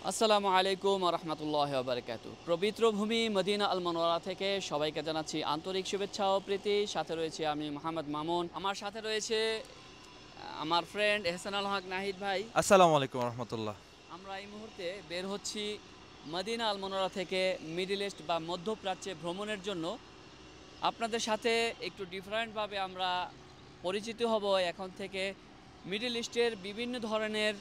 আসসালামু আলাইকুম রহমতুল্লাহ বারকাতু। পবিত্র ভূমি মদিনা আল মুনাওয়ারা থেকে সবাইকে জানাচ্ছি আন্তরিক শুভেচ্ছা ও প্রীতি। সাথে রয়েছে আমি মোহাম্মদ মামুন, আমার সাথে রয়েছে আমার ফ্রেন্ড এহসানুল হক নাহিদ ভাই। আসসালামু আলাইকুম রহমতুল্লাহ। আমরা এই মুহূর্তে বের হচ্ছি মদিনা আল মুনাওয়ারা থেকে মিডল ইস্ট বা মধ্যপ্রাচ্যে ভ্রমণের জন্য। আপনাদের সাথে একটু ডিফারেন্টভাবে আমরা পরিচিত হব এখন থেকে। মিডল ইস্টের বিভিন্ন ধরনের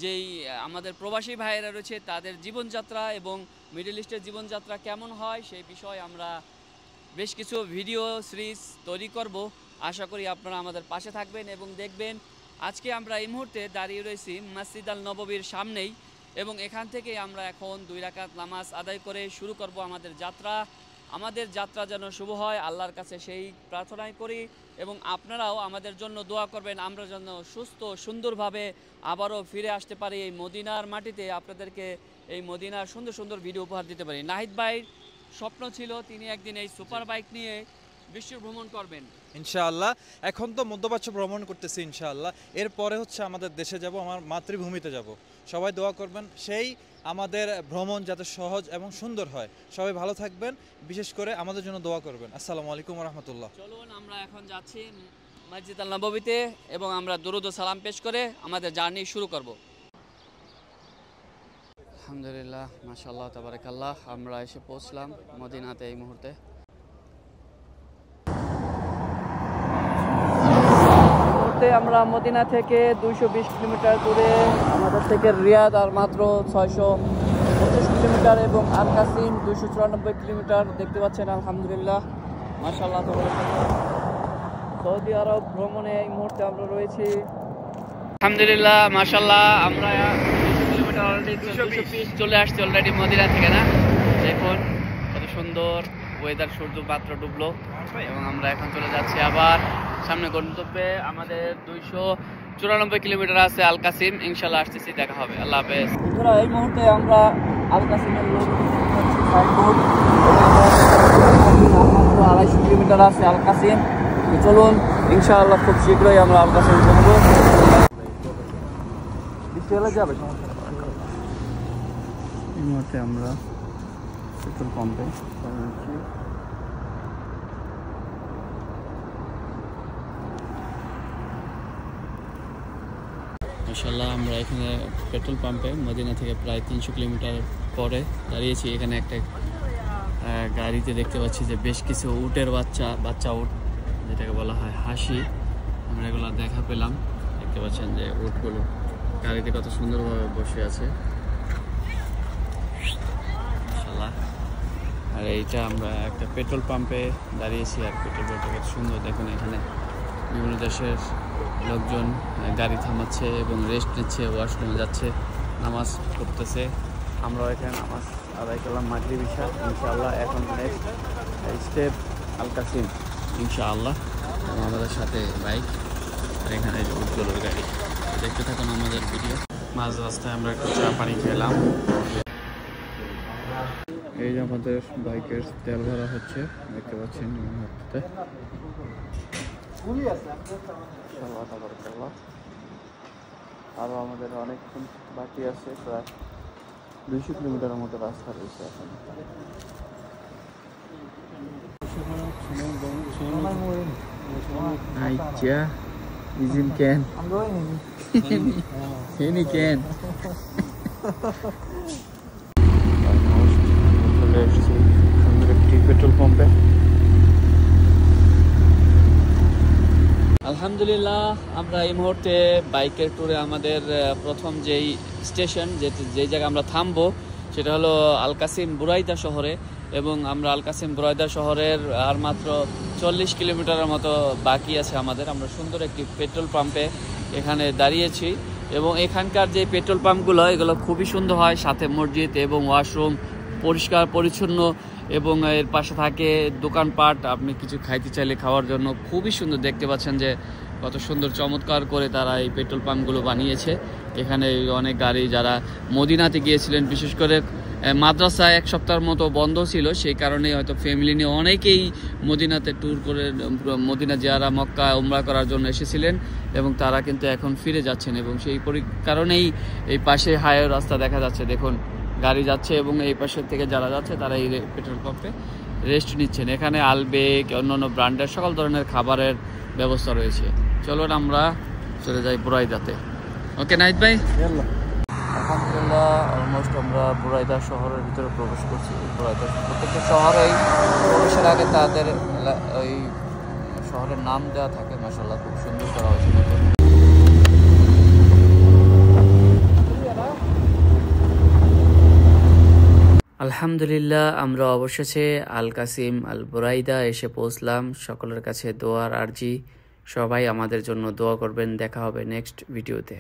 যেই আমাদের প্রবাসী ভাইয়েরা রয়েছে তাদের জীবনযাত্রা এবং মিডল ইস্টের জীবনযাত্রা কেমন হয় সেই বিষয়ে আমরা বেশ কিছু ভিডিও সিরিজ তৈরি করব। আশা করি আপনারা আমাদের পাশে থাকবেন এবং দেখবেন। আজকে আমরা এই মুহূর্তে দাঁড়িয়ে রয়েছি মসজিদ আল নববীর সামনেই এবং এখান থেকে আমরা এখন 2 রাকাত নামাজ আদায় করে শুরু করব আমাদের যাত্রা। আমাদের যাত্রা যেন শুভ হয়, আল্লাহর কাছে সেই প্রার্থনাই করি এবং আপনারাও আমাদের জন্য দোয়া করবেন, আমরা যেন সুস্থ সুন্দরভাবে আবারও ফিরে আসতে পারি এই মদিনার মাটিতে, আপনাদেরকে এই মদিনার সুন্দর সুন্দর ভিডিও উপহার দিতে পারি। নাহিদ ভাইয়ের স্বপ্ন ছিল তিনি একদিন এই সুপার বাইক নিয়ে বিশ্ব ভ্রমণ করবেন ইনশাআল্লাহ। এখন তো মধ্যপ্রাচ্য ভ্রমণ করতেছি ইনশাআল্লাহ। এরপরে হচ্ছে আমাদের দেশে যাব, আমার মাতৃভূমিতে যাব। সবাই দোয়া করবেন সেই আমাদের ভ্রমণ যাতে সহজ এবং সুন্দর হয়। সবাই ভালো থাকবেন, বিশেষ করে আমাদের জন্য দোয়া করবেন। আসসালামু আলাইকুম রহমতুল্লাহ। চলুন আমরা এখন যাচ্ছি মসজিদ আল নববীতে এবং আমরা দুরুদ ও সালাম পেশ করে আমাদের জার্নি শুরু করব। আলহামদুলিল্লাহ, মাশাআল্লাহ, তাবারাকাল্লাহ, আমরা এসে পৌঁছলাম মদিনাতে এই মুহূর্তে। আমরা মদিনা থেকে 220 কিলোমিটার দূরে, আমাদের থেকে রিয়াদ আর মাত্র 625 কিলোমিটার এবং আল কাসিম 294 কিলোমিটার। দেখতে পাচ্ছেন আলহামদুলিল্লাহ, মাশাআল্লাহ, তাবারাকাল্লাহ। সৌদি আরব ভ্রমণে এই মুহূর্তে আমরা রয়েছি। আলহামদুলিল্লাহ, মাশাআল্লাহ, আমরা 200 কিলোমিটার অলরেডি 220 চলে আসছি অলরেডি মদিনা থেকে। না দেখুন কত সুন্দর ওয়েদার, সূর্য মাত্র ডুবলো এবং আমরা এখন চলে যাচ্ছি আবার সামনে গন্তব্যে। আমাদের 294 কিলোমিটার আছে আল কাসিম, ইনশাআল্লাহ আসতেছি, দেখা হবে, আল্লাহ হাফেজ। বন্ধুরা, এই মুহূর্তে আমরা আল কাসিমের মাত্র 250 কিলোমিটার আছে আল কাসিম। চলুন ইনশাআল্লাহ খুব শীঘ্রই আমরা আল কাসিম পৌঁছবো। এই মুহূর্তে আমরা পেট্রোল পাম্পে মাশাআল্লাহ, আমরা এখানে পেট্রোল পাম্পে মদিনা থেকে প্রায় 300 কিলোমিটার পরে দাঁড়িয়েছি। এখানে একটা গাড়িতে দেখতে পাচ্ছি যে বেশ কিছু উটের বাচ্চা উট, যেটাকে বলা হয় হাসি, আমরা এগুলো দেখা পেলাম। দেখতে পাচ্ছেন যে উটগুলো গাড়িতে কত সুন্দরভাবে বসে আছে, মাশাআল্লাহ। আর এইটা আমরা একটা পেট্রোল পাম্পে দাঁড়িয়েছি, আর পেট্রোল পাম্পটা কত সুন্দর দেখুন। এখানে বিভিন্ন দেশের লোকজন গাড়ি থামাচ্ছে এবং রেস্ট নিচ্ছে, ওয়াশরুমে যাচ্ছে, নামাজ পড়তেছে। আমরাও এখানে নামাজ আদায় করলাম মাগরিব ইশা। ইনশাআল্লাহ এখন নেক্সট স্টেপ আল কাসিম ইনশাআল্লাহ। এবং আমাদের সাথে বাইক আর এখানে উজ্জ্বলের গাড়ি। দেখতে থাকুন আমাদের ভিডিও। মাঝ রাস্তায় আমরা একটু চা পানি খেলাম। এই যে আমাদের বাইকের তেল ভরা হচ্ছে, দেখতে পাচ্ছেন এই মুহূর্তে। আরও আমাদের অনেকক্ষণ বাকি আছে, প্রায় 200 কিলোমিটারের মতো রাস্তা রয়েছে এখন। আচ্ছা, ইজিন ক্যান হেনি ক্যান চলে এসেছি সুন্দর একটি পেট্রোল পাম্পে। আলহামদুলিল্লাহ, আমরা এই মুহূর্তে বাইকের ট্যুরে আমাদের প্রথম যেই স্টেশন, যেই জায়গায় আমরা থামবো সেটা হলো আল কাসিম বুরাইদা শহরে। এবং আমরা আল কাসিম বুরাইদা শহরের আর মাত্র 40 কিলোমিটারের মতো বাকি আছে আমাদের। আমরা সুন্দর একটি পেট্রোল পাম্পে এখানে দাঁড়িয়েছি এবং এখানকার যে পেট্রোল পাম্পগুলো এগুলো খুবই সুন্দর হয়, সাথে মসজিদ এবং ওয়াশরুম পরিষ্কার পরিচ্ছন্ন এবং এর পাশে থাকে দোকানপাট, আপনি কিছু খাইতে চাইলে খাওয়ার জন্য খুবই সুন্দর। দেখতে পাচ্ছেন যে কত সুন্দর চমৎকার করে তারা এই পেট্রোল পাম্পগুলো বানিয়েছে। এখানে অনেক গাড়ি যারা মদিনাতে গিয়েছিলেন, বিশেষ করে মাদ্রাসা এক সপ্তাহের মতো বন্ধ ছিল, সেই কারণে হয়তো ফ্যামিলি নিয়ে অনেকেই মদিনাতে ট্যুর করে মদিনা জিয়ারা মক্কা উমরা করার জন্য এসেছিলেন এবং তারা কিন্তু এখন ফিরে যাচ্ছেন এবং সেই কারণেই এই পাশে হাইওয়ে রাস্তা দেখা যাচ্ছে, দেখুন গাড়ি যাচ্ছে এবং এই পাশের থেকে যারা যাচ্ছে তারা এই পেট্রোল পাম্পে রেস্ট নিচ্ছেন। এখানে আলবেক অন্যান্য ব্র্যান্ডের সকল ধরনের খাবারের ব্যবস্থা রয়েছে। চলুন আমরা চলে যাই বুরাইদাতে। ওকে নাহিদ ভাই, আলহামদুলিল্লাহ অলমোস্ট আমরা বুরাইদা শহরের ভিতরে প্রবেশ করছি। বুরাইদা প্রত্যেকটা শহরেই প্রবেশের আগে তাদের ওই শহরের নাম দেওয়া থাকে, মাশাআল্লাহ খুব সুন্দর করা হয়েছে। আলহামদুলিল্লাহ আমরা অবশেষে আল কাসিম আল বুরাইদা এসে পৌঁছলাম। সকলের কাছে দোয়ার আরজি, সবাই আমাদের জন্য দোয়া করবেন। দেখা হবে নেক্সট ভিডিওতে।